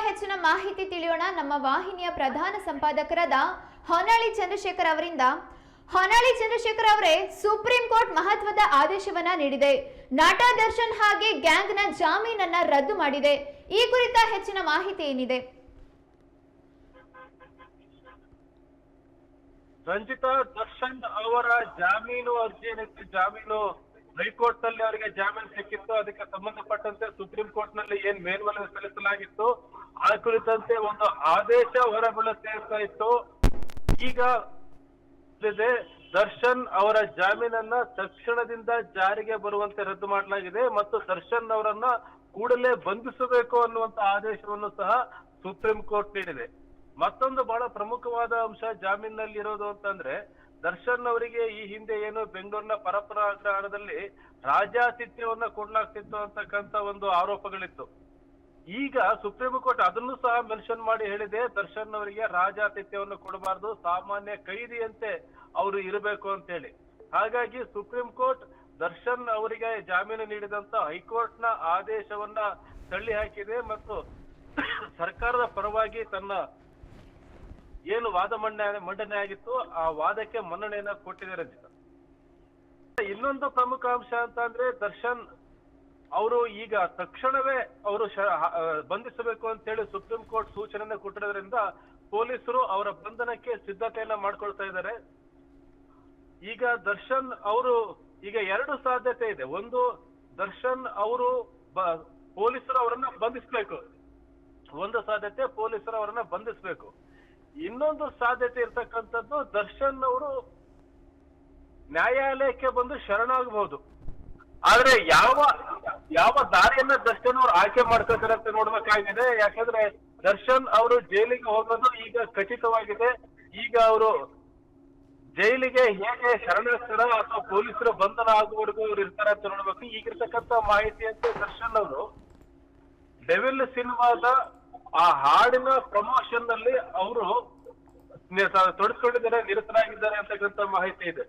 ಹೆಚ್ಚಿನ ಮಾಹಿತಿ ತಿಳಿಯೋಣ ನಮ್ಮ ವಾಹಿನಿಯ ಪ್ರಧಾನ ಸಂಪಾದಕರಾದ ಹೊನ್ನಾಳಿ ಚಂದ್ರಶೇಖರ್ ಅವರಿಂದ. ಹೊನ್ನಾಳಿ ಚಂದ್ರಶೇಖರ್ ಅವರೇ, ಸುಪ್ರೀಂ ಕೋರ್ಟ್ ಮಹತ್ವದ ಆದೇಶವನ್ನ ನೀಡಿದೆ. ನಟ ದರ್ಶನ್ ಹಾಗೆ ಗ್ಯಾಂಗ್ನ ಜಾಮೀನನ್ನ ರದ್ದು ಮಾಡಿದೆ. ಈ ಕುರಿತ ಹೆಚ್ಚಿನ ಮಾಹಿತಿ ಏನಿದೆ? ರಂಜಿತಾ, ದರ್ಶನ್ ಅವರ ಜಾಮೀನು ಅರ್ಜಿ ಏನಿತ್ತು, ಜಾಮೀನು ಹೈಕೋರ್ಟ್ ನಲ್ಲಿ ಅವರಿಗೆ ಜಾಮೀನು ಸಿಕ್ಕಿತ್ತು. ಅದಕ್ಕೆ ಸಂಬಂಧಪಟ್ಟಂತೆ ಸುಪ್ರೀಂ ಕೋರ್ಟ್ ನಲ್ಲಿ ಏನ್ ಮೇಲ್ಮನವಿ ಸಲ್ಲಿಸಲಾಗಿತ್ತು ಆ ಕುರಿತಂತೆ ಒಂದು ಆದೇಶ ಹೊರಬೀಳುತ್ತಾ ಇತ್ತು. ಈಗ ದರ್ಶನ್ ಅವರ ಜಾಮೀನನ್ನ ತಕ್ಷಣದಿಂದ ಜಾರಿಗೆ ಬರುವಂತೆ ರದ್ದು ಮಾಡಲಾಗಿದೆ ಮತ್ತು ದರ್ಶನ್ ಅವರನ್ನ ಕೂಡಲೇ ಬಂಧಿಸಬೇಕು ಅನ್ನುವಂತ ಆದೇಶವನ್ನು ಸಹ ಸುಪ್ರೀಂ ಕೋರ್ಟ್ ನೀಡಿದೆ. ಮತ್ತೊಂದು ಬಹಳ ಪ್ರಮುಖವಾದ ಅಂಶ ಜಾಮೀನಲ್ಲಿ ಇರೋದು ಅಂತಂದ್ರೆ, ದರ್ಶನ್ ಅವರಿಗೆ ಈ ಹಿಂದೆ ಏನು ಬೆಂಗಳೂರಿನ ಪರಪ್ಪನ ಅಗ್ರಹಾರದಲ್ಲಿ ರಾಜಾತಿಥ್ಯವನ್ನ ಕೊಡ್ಲಾಗ್ತಿತ್ತು ಅಂತಕ್ಕಂತ ಒಂದು ಆರೋಪಗಳಿತ್ತು. ಈಗ ಸುಪ್ರೀಂ ಕೋರ್ಟ್ ಅದನ್ನು ಸಹ ಮೆನ್ಷನ್ ಮಾಡಿ ಹೇಳಿದೆ, ದರ್ಶನ್ ಅವರಿಗೆ ರಾಜಾತಿಥ್ಯವನ್ನು ಕೊಡಬಾರ್ದು, ಸಾಮಾನ್ಯ ಕೈದಿಯಂತೆ ಅವರು ಇರಬೇಕು ಅಂತ ಹೇಳಿ. ಹಾಗಾಗಿ ಸುಪ್ರೀಂ ಕೋರ್ಟ್ ದರ್ಶನ್ ಅವರಿಗೆ ಜಾಮೀನು ನೀಡಿದಂತ ಹೈಕೋರ್ಟ್ ನ ಆದೇಶವನ್ನ ತಳ್ಳಿ ಹಾಕಿದೆ ಮತ್ತು ಸರ್ಕಾರದ ಪರವಾಗಿ ತನ್ನ ಏನು ವಾದ ಮಂಡನೆ ಆಗಿತ್ತು ಆ ವಾದಕ್ಕೆ ಮನ್ನಣೆಯನ್ನ ಕೊಟ್ಟಿದೆ. ರಂಜಿತ, ಇನ್ನೊಂದು ಪ್ರಮುಖ ಅಂಶ ಅಂತ ಅಂದ್ರೆ, ದರ್ಶನ್ ಅವರು ಈಗ ತಕ್ಷಣವೇ ಅವರು ಬಂಧಿಸಬೇಕು ಅಂತ ಹೇಳಿ ಸುಪ್ರೀಂ ಕೋರ್ಟ್ ಸೂಚನೆಯನ್ನ ಕೊಟ್ಟಿರೋದ್ರಿಂದ ಪೊಲೀಸರು ಅವರ ಬಂಧನಕ್ಕೆ ಸಿದ್ಧತೆಯನ್ನ ಮಾಡ್ಕೊಳ್ತಾ ಇದ್ದಾರೆ. ಈಗ ದರ್ಶನ್ ಅವರು ಈಗ ಎರಡು ಸಾಧ್ಯತೆ ಇದೆ. ಒಂದು, ದರ್ಶನ್ ಅವರು ಪೊಲೀಸರು ಅವರನ್ನ ಬಂಧಿಸ್ಬೇಕು, ಒಂದು ಸಾಧ್ಯತೆ ಪೊಲೀಸರು ಅವರನ್ನ ಬಂಧಿಸ್ಬೇಕು. ಇನ್ನೊಂದು ಸಾಧ್ಯತೆ ಇರ್ತಕ್ಕಂಥದ್ದು, ದರ್ಶನ್ ಅವರು ನ್ಯಾಯಾಲಯಕ್ಕೆ ಬಂದು ಶರಣಾಗಬಹುದು. ಆದ್ರೆ ಯಾವ ದಾರಿಯನ್ನ ದರ್ಶನ್ ಅವರು ಆಯ್ಕೆ ಮಾಡ್ಕೊತಾರೆ ಅಂತ ನೋಡ್ಬೇಕಾಗಿದೆ. ಯಾಕಂದ್ರೆ ದರ್ಶನ್ ಅವರು ಜೈಲಿಗೆ ಹೋಗೋದು ಈಗ ಖಚಿತವಾಗಿದೆ. ಈಗ ಅವರು ಜೈಲಿಗೆ ಹೇಗೆ ಶರಣಾಗ್ತಾರ ಅಥವಾ ಪೊಲೀಸರು ಬಂಧನ ಆಗುವವರೆಗೂ ಅವ್ರು ಇರ್ತಾರೆ ಅಂತ ನೋಡ್ಬೇಕು. ಈಗಿರ್ತಕ್ಕಂಥ ಮಾಹಿತಿಯಂತೆ ದರ್ಶನ್ ಅವರು ಡೆವಿಲ್ ಸಿನಿಮಾದ ಆ ಹಾಡಿನ ಪ್ರಮೋಷನ್ ನಲ್ಲಿ ಅವರು ತೊಡಸ್ಕೊಂಡಿದ್ದಾರೆ, ನಿರತರಾಗಿದ್ದಾರೆ ಅಂತಕ್ಕಂಥ ಮಾಹಿತಿ ಇದೆ.